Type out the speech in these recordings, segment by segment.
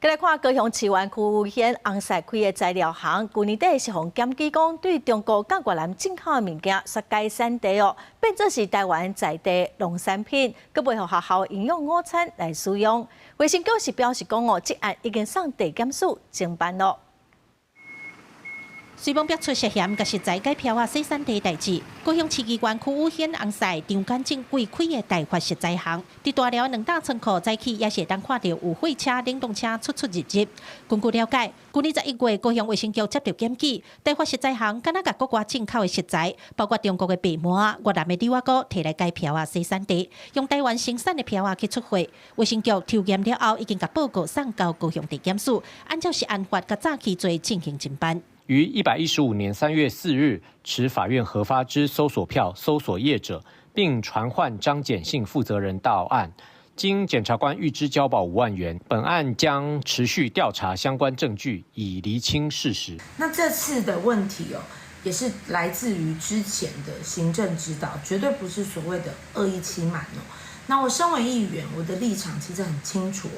再来看高雄市湾区现红晒开的材料行，去年底是互检举讲对中国甲越南进口的物件杀价产地哦，变做是台湾在地农产品，佮袂互学校营养午餐来使用。卫生局是表示讲哦，这案已经送地检署侦办咯。 随风逼出涉嫌甲食材改票啊生产地代志，高雄市机关区域县红晒张干正贵开的大发食材行，伫大寮2大仓库早起也是当看到有货车、冷冻车出入。根据了解，去年11月高雄卫生局接到检举，大发食材行敢若甲国外进口的食材，包括中国的白麻、越南的猪仔骨，摕来改票啊生产地，用台湾生产的票啊去出货。卫生局抽验了后，已经甲报告送到高雄地检署，按照是案法甲早期罪进行侦办。 于115年3月4日持法院核发之搜索票搜索业者，并传唤张简信负责人到案。经检察官预支交保5万元，本案将持续调查相关证据，以厘清事实。那这次的问题也是来自于之前的行政指导，绝对不是所谓的恶意欺瞒哦。那我身为议员，我的立场其实很清楚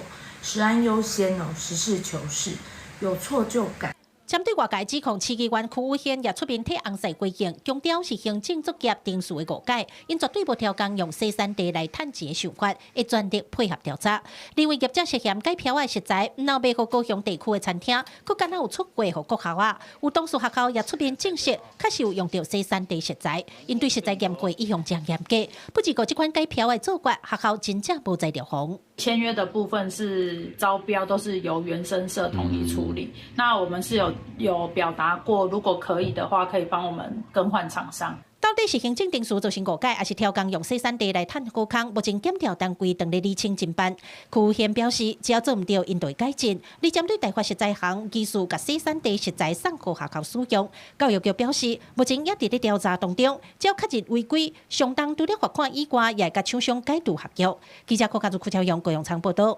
实案优先实事求是，有错就改。 针对外界指控，市机关区域县也出面替红晒规定，强调是行政作业定数的误解，因绝对无调工用生产地来趁钱的想法，会全力配合调查。另外，业者涉嫌改票的食材，唔但卖给高雄地区的餐厅，佮敢若有出货给国校啊。有当数学校也出面证实，确实有用到生产地食材，因对食材验过一向真严格。不只个这款改票的做法，学校真正无在调防。 签约的部分是招标都是由原生社统一处理，那我们是有表达过，如果可以的话，可以帮我们更换厂商。 到底是行政定数造成误解，还是调工用生产地来趁高空？目前检调单位等咧厘清侦办。区县表示，只要做唔到，应对改进。而针对大发食材行技术甲生产地食材送互学校使用，教育局表示，目前也伫咧调查当中，只要确认违规，相当除了罚款以外，也会甲厂商解除合约。记者柯家族邱超阳高雄场报道。